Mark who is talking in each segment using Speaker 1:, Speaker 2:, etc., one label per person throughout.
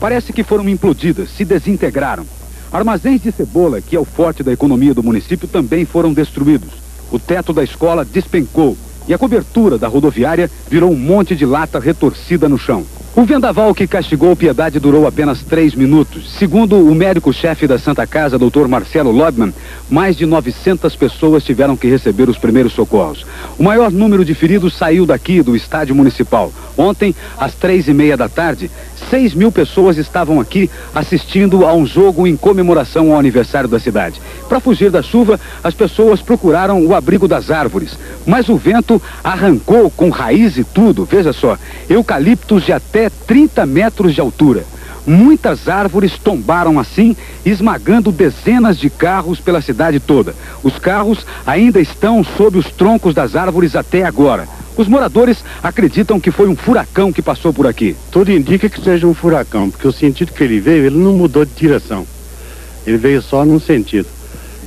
Speaker 1: Parece que foram implodidas, se desintegraram. Armazéns de cebola, que é o forte da economia do município, também foram destruídos. O teto da escola despencou e a cobertura da rodoviária virou um monte de lata retorcida no chão. O vendaval que castigou Piedade durou apenas 3 minutos. Segundo o médico-chefe da Santa Casa, Dr. Marcelo Lodman, mais de 900 pessoas tiveram que receber os primeiros socorros. O maior número de feridos saiu daqui do estádio municipal. Ontem, às 3h30 da tarde, 6.000 pessoas estavam aqui assistindo a um jogo em comemoração ao aniversário da cidade. Para fugir da chuva, as pessoas procuraram o abrigo das árvores. Mas o vento arrancou com raiz e tudo, veja só, eucaliptos de até 30 metros de altura. Muitas árvores tombaram assim, esmagando dezenas de carros pela cidade toda. Os carros ainda estão sob os troncos das árvores até agora. Os moradores acreditam que foi um furacão que passou por aqui.
Speaker 2: Tudo indica que seja um furacão, porque o sentido que ele veio, ele não mudou de direção. Ele veio só num sentido.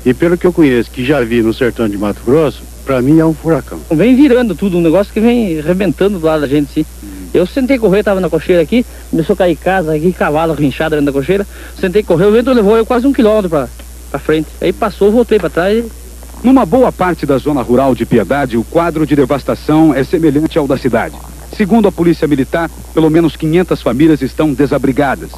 Speaker 2: E pelo que eu conheço, que já vi no sertão de Mato Grosso, para mim é um furacão.
Speaker 3: Vem virando tudo, um negócio que vem arrebentando do lado da gente, sim. Eu sentei correr, tava na cocheira aqui, começou a cair casa aqui, cavalo rinchado dentro da cocheira. Sentei correr, o vento levou eu quase 1 quilômetro pra frente. Aí passou, voltei pra trás.
Speaker 1: Numa boa parte da zona rural de Piedade, o quadro de devastação é semelhante ao da cidade. Segundo a Polícia Militar, pelo menos 500 famílias estão desabrigadas.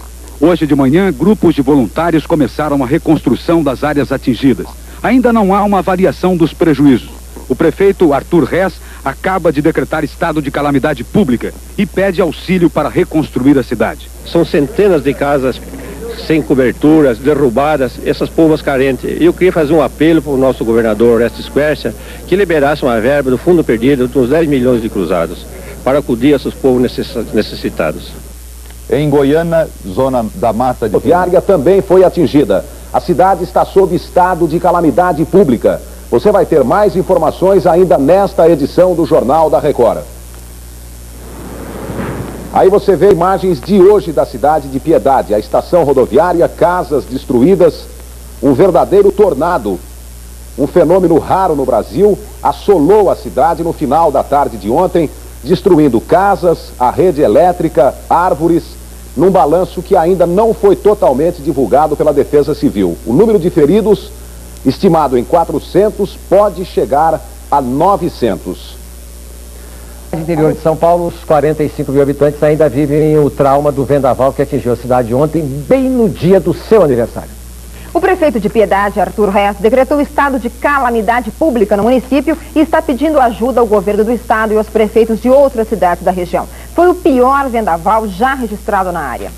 Speaker 1: Hoje de manhã, grupos de voluntários começaram a reconstrução das áreas atingidas. Ainda não há uma avaliação dos prejuízos. O prefeito Arthur Rez acaba de decretar estado de calamidade pública e pede auxílio para reconstruir a cidade.
Speaker 4: São centenas de casas sem coberturas, derrubadas, essas povos carentes. Eu queria fazer um apelo para o nosso governador Orestes Quercia que liberasse uma verba do fundo perdido de uns 10 milhões de cruzados para acudir a esses povos necessitados.
Speaker 5: Em Goiânia, zona da Mata de...
Speaker 6: A rodoviária também foi atingida. A cidade está sob estado de calamidade pública. Você vai ter mais informações ainda nesta edição do Jornal da Record. Aí você vê imagens de hoje da cidade de Piedade, a estação rodoviária, casas destruídas, um verdadeiro tornado. Um fenômeno raro no Brasil, assolou a cidade no final da tarde de ontem, destruindo casas, a rede elétrica, árvores, num balanço que ainda não foi totalmente divulgado pela Defesa Civil. O número de feridos, estimado em 400, pode chegar a 900.
Speaker 7: No interior de São Paulo, os 45 mil habitantes ainda vivem o trauma do vendaval que atingiu a cidade ontem, bem no dia do seu aniversário.
Speaker 8: O prefeito de Piedade, Arthur Rez, decretou estado de calamidade pública no município e está pedindo ajuda ao governo do estado e aos prefeitos de outras cidades da região. Foi o pior vendaval já registrado na área.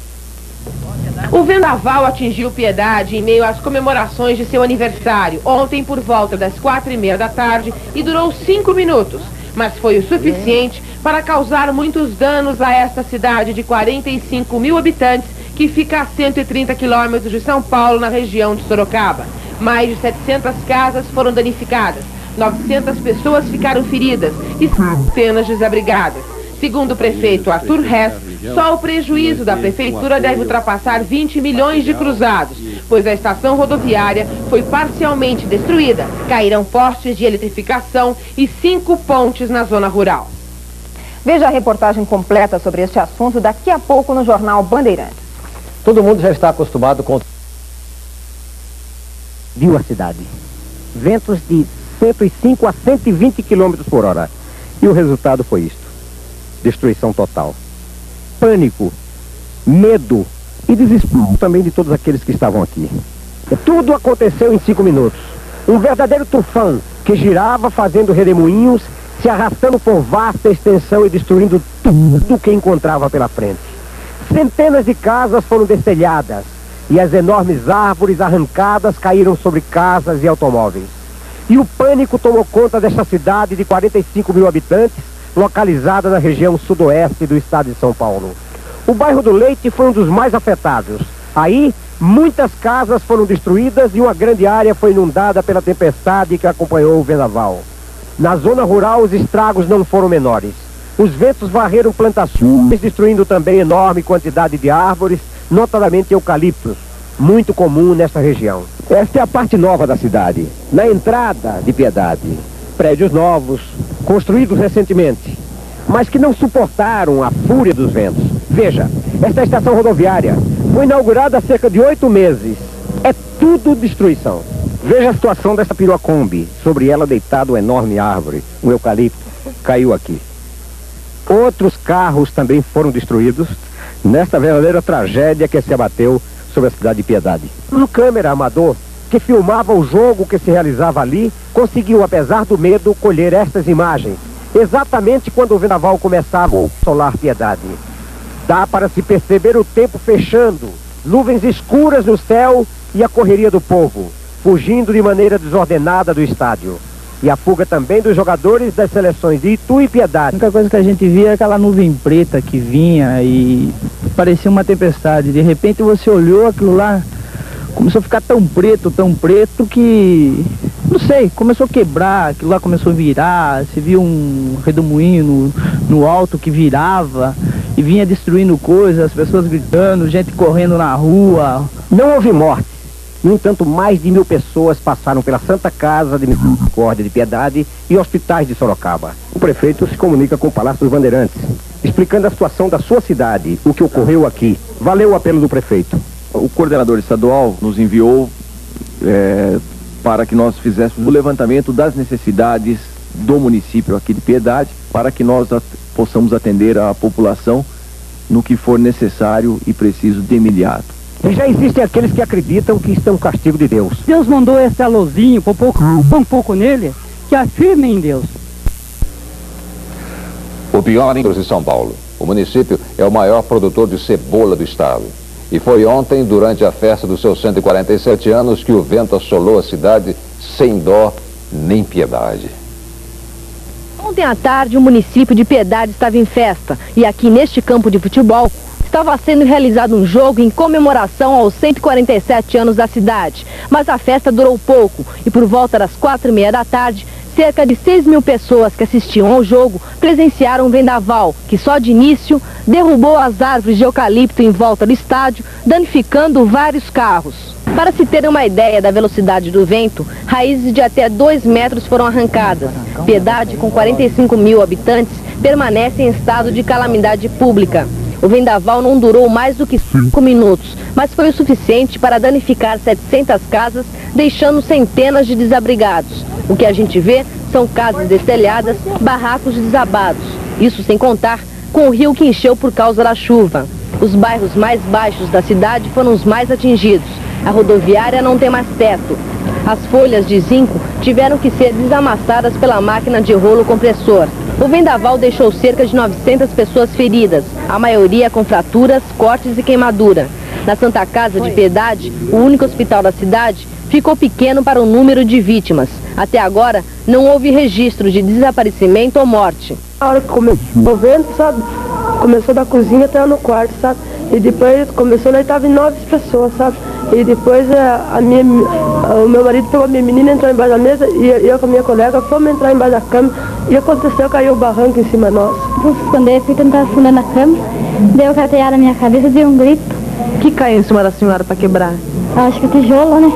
Speaker 9: O vendaval atingiu Piedade em meio às comemorações de seu aniversário, ontem por volta das 4h30 da tarde e durou 5 minutos. Mas foi o suficiente para causar muitos danos a esta cidade de 45 mil habitantes que fica a 130 quilômetros de São Paulo, na região de Sorocaba. Mais de 700 casas foram danificadas, 900 pessoas ficaram feridas e centenas desabrigadas. Segundo o prefeito Arthur Rez, só o prejuízo da prefeitura deve ultrapassar 20 milhões de cruzados, pois a estação rodoviária foi parcialmente destruída. Caíram postes de eletrificação e 5 pontes na zona rural.
Speaker 8: Veja a reportagem completa sobre este assunto daqui a pouco no Jornal Bandeirantes.
Speaker 7: Todo mundo já está acostumado com...
Speaker 10: Viu a cidade. Ventos de 105 a 120 km por hora. E o resultado foi isto. Destruição total. Pânico, medo e desespero também de todos aqueles que estavam aqui. Tudo aconteceu em 5 minutos. Um verdadeiro tufão que girava fazendo redemoinhos, se arrastando por vasta extensão e destruindo tudo que encontrava pela frente. Centenas de casas foram destelhadas e as enormes árvores arrancadas caíram sobre casas e automóveis. E o pânico tomou conta desta cidade de 45 mil habitantes, localizada na região sudoeste do estado de São Paulo. O bairro do Leite foi um dos mais afetados. Aí, muitas casas foram destruídas e uma grande área foi inundada pela tempestade que acompanhou o vendaval. Na zona rural, os estragos não foram menores. Os ventos varreram plantações, destruindo também enorme quantidade de árvores, notadamente eucaliptos, muito comum nesta região. Esta é a parte nova da cidade, na entrada de Piedade. Prédios novos, construídos recentemente, mas que não suportaram a fúria dos ventos. Veja, Esta estação rodoviária foi inaugurada há cerca de 8 meses. É tudo destruição. Veja a situação dessa perua Kombi. Sobre ela deitado uma enorme árvore, um eucalipto, caiu aqui. Outros carros também foram destruídos nesta verdadeira tragédia que se abateu sobre a cidade de Piedade. Um câmera amador que filmava o jogo que se realizava ali conseguiu, apesar do medo, colher estas imagens, exatamente quando o vendaval começava a assolar Piedade. Dá para se perceber o tempo fechando, nuvens escuras no céu e a correria do povo, fugindo de maneira desordenada do estádio. E a fuga também dos jogadores das seleções de Itu e Piedade.
Speaker 3: A única coisa que a gente via era aquela nuvem preta que vinha e parecia uma tempestade. De repente você olhou aquilo lá, começou a ficar tão preto que, não sei, começou a quebrar, aquilo lá começou a virar. Você viu um redemoinho no alto que virava e vinha destruindo coisas, as pessoas gritando, gente correndo na rua.
Speaker 10: Não houve morte. No entanto, mais de 1000 pessoas passaram pela Santa Casa de Misericórdia de Piedade e hospitais de Sorocaba. O prefeito se comunica com o Palácio dos Bandeirantes, explicando a situação da sua cidade, o que ocorreu aqui. Valeu o apelo do prefeito.
Speaker 11: O coordenador estadual nos enviou para que nós fizéssemos o levantamento das necessidades do município aqui de Piedade, para que nós possamos atender a população no que for necessário e preciso de imediato.
Speaker 10: E já existem aqueles que acreditam que isto é um castigo de Deus.
Speaker 12: Deus mandou esse alôzinho, põe um pouco nele, que afirme em Deus.
Speaker 6: O pior em São Paulo. O município é o maior produtor de cebola do estado. E foi ontem, durante a festa dos seus 147 anos, que o vento assolou a cidade sem dó nem piedade.
Speaker 13: Ontem à tarde, o município de Piedade estava em festa. E aqui neste campo de futebol, estava sendo realizado um jogo em comemoração aos 147 anos da cidade. Mas a festa durou pouco e por volta das 4h30 da tarde, cerca de 6.000 pessoas que assistiam ao jogo presenciaram um vendaval que só de início derrubou as árvores de eucalipto em volta do estádio, danificando vários carros. Para se ter uma ideia da velocidade do vento, raízes de até 2 metros foram arrancadas. Piedade, com 45.000 habitantes, permanece em estado de calamidade pública. O vendaval não durou mais do que 5 minutos, mas foi o suficiente para danificar 700 casas, deixando centenas de desabrigados. O que a gente vê são casas destelhadas, barracos desabados. Isso sem contar com o rio que encheu por causa da chuva. Os bairros mais baixos da cidade foram os mais atingidos. A rodoviária não tem mais teto. As folhas de zinco tiveram que ser desamassadas pela máquina de rolo compressor. O vendaval deixou cerca de 900 pessoas feridas, a maioria com fraturas, cortes e queimadura. Na Santa Casa de Piedade, o único hospital da cidade, ficou pequeno para o número de vítimas. Até agora, não houve registro de desaparecimento ou morte.
Speaker 14: A hora que começou o vento, sabe? Começou da cozinha até no quarto, sabe? E depois começou, nós estávamos em 9 pessoas, sabe? E depois o meu marido pegou a minha menina, entrou embaixo da mesa e eu com a minha colega fomos entrar embaixo da cama e aconteceu, caiu o barranco em cima de nós.
Speaker 15: Fui esconder, fui tentar afundar na cama, deu carteada na minha cabeça, deu um grito.
Speaker 13: O que caiu em cima da senhora para quebrar?
Speaker 15: Acho que o tijolo, né?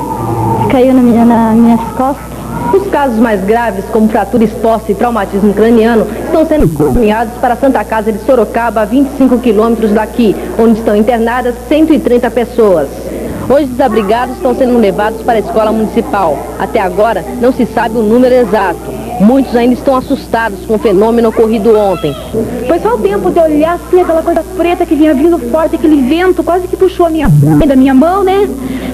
Speaker 15: Caiu nas minhas costas.
Speaker 13: Os casos mais graves, como fratura exposta e traumatismo craniano, estão sendo encaminhados para a Santa Casa de Sorocaba, a 25 quilômetros daqui, onde estão internadas 130 pessoas. Os desabrigados estão sendo levados para a escola municipal. Até agora, não se sabe o número exato. Muitos ainda estão assustados com o fenômeno ocorrido ontem.
Speaker 16: Foi só o tempo de olhar assim, aquela coisa preta que vinha vindo forte, aquele vento quase que puxou da minha mão, né?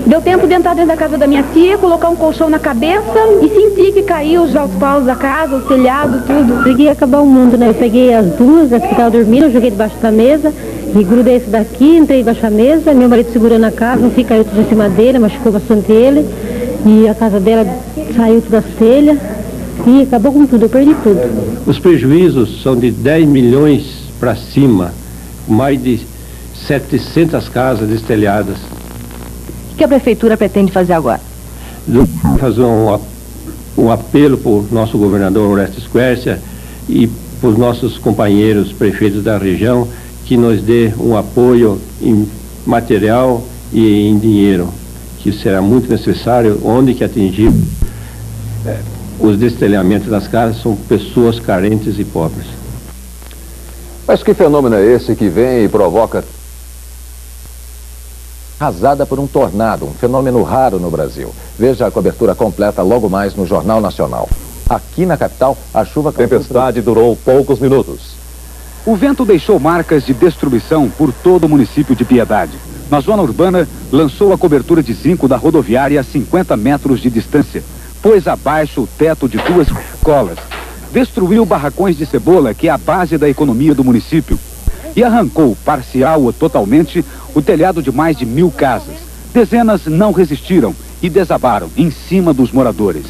Speaker 16: Deu tempo de entrar dentro da casa da minha tia, colocar um colchão na cabeça e sentir que caiu já os paus da casa, o telhado, tudo.
Speaker 15: Peguei acabar o mundo, né? Eu peguei as duas, as que estavam dormindo, eu joguei debaixo da mesa e grudei esse daqui, entrei debaixo da mesa, meu marido segurando a casa, um caiu tudo em cima dele, machucou bastante ele e a casa dela saiu tudo das telhas e acabou com tudo, eu perdi tudo.
Speaker 4: Os prejuízos são de 10 milhões para cima, mais de 700 casas destelhadas.
Speaker 13: O que a prefeitura pretende fazer agora?
Speaker 4: Fazer um apelo para o nosso governador Orestes Quercia e para os nossos companheiros prefeitos da região que nos dê um apoio em material e em dinheiro, que será muito necessário onde que atingir os destelhamentos das casas são pessoas carentes e pobres.
Speaker 6: Mas que fenômeno é esse que vem e provoca arrasada por um tornado, um fenômeno raro no Brasil. Veja a cobertura completa logo mais no Jornal Nacional. Aqui na capital, a chuva...
Speaker 17: Tempestade durou poucos minutos.
Speaker 1: O vento deixou marcas de destruição por todo o município de Piedade. Na zona urbana, lançou a cobertura de zinco da rodoviária a 50 metros de distância. Pôs abaixo o teto de 2 escolas. Destruiu barracões de cebola, que é a base da economia do município. E arrancou, parcial ou totalmente, o telhado de mais de 1000 casas. Dezenas não resistiram e desabaram em cima dos moradores.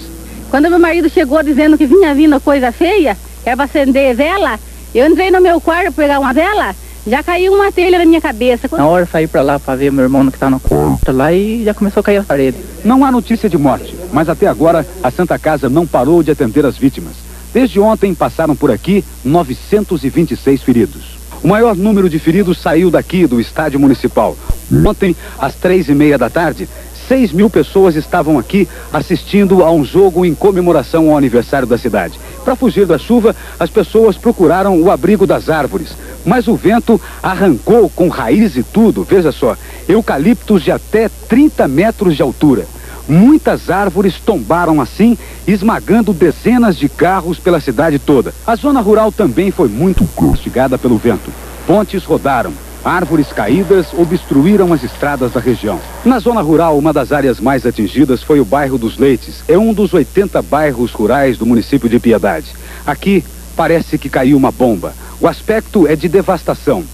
Speaker 18: Quando meu marido chegou dizendo que vinha vindo coisa feia, era para acender vela, eu entrei no meu quarto para pegar uma vela, já caiu uma telha na minha cabeça.
Speaker 3: Na hora eu saí para lá para ver meu irmão que tá no quarto lá e já começou a cair a parede.
Speaker 1: Não há notícia de morte, mas até agora a Santa Casa não parou de atender as vítimas. Desde ontem passaram por aqui 926 feridos. O maior número de feridos saiu daqui do estádio municipal. Ontem, às 3h30 da tarde, 6.000 pessoas estavam aqui assistindo a um jogo em comemoração ao aniversário da cidade. Para fugir da chuva, as pessoas procuraram o abrigo das árvores. Mas o vento arrancou com raiz e tudo, veja só, eucaliptos de até 30 metros de altura. Muitas árvores tombaram assim, esmagando dezenas de carros pela cidade toda. A zona rural também foi muito castigada pelo vento. Pontes rodaram, árvores caídas obstruíram as estradas da região. Na zona rural, uma das áreas mais atingidas foi o bairro dos Leites. É um dos 80 bairros rurais do município de Piedade. Aqui parece que caiu uma bomba. O aspecto é de devastação.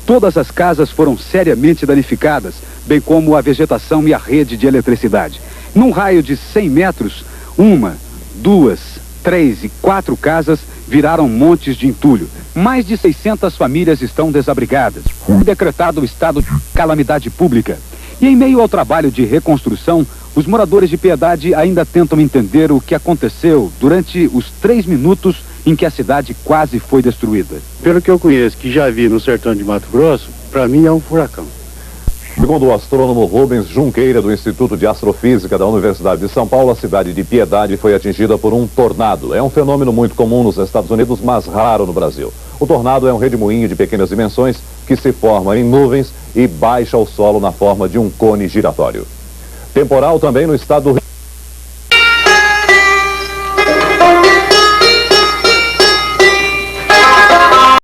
Speaker 1: Todas as casas foram seriamente danificadas, bem como a vegetação e a rede de eletricidade. Num raio de 100 metros, 1, 2, 3 e 4 casas viraram montes de entulho. Mais de 600 famílias estão desabrigadas. Decretado o estado de calamidade pública. E em meio ao trabalho de reconstrução, os moradores de Piedade ainda tentam entender o que aconteceu durante os 3 minutos em que a cidade quase foi destruída.
Speaker 2: Pelo que eu conheço, que já vi no sertão de Mato Grosso, para mim é um furacão.
Speaker 17: Segundo o astrônomo Rubens Junqueira, do Instituto de Astrofísica da Universidade de São Paulo, a cidade de Piedade foi atingida por um tornado. É um fenômeno muito comum nos Estados Unidos, mas raro no Brasil. O tornado é um redemoinho de pequenas dimensões que se forma em nuvens e baixa ao solo na forma de um cone giratório. Temporal também no estado do Rio.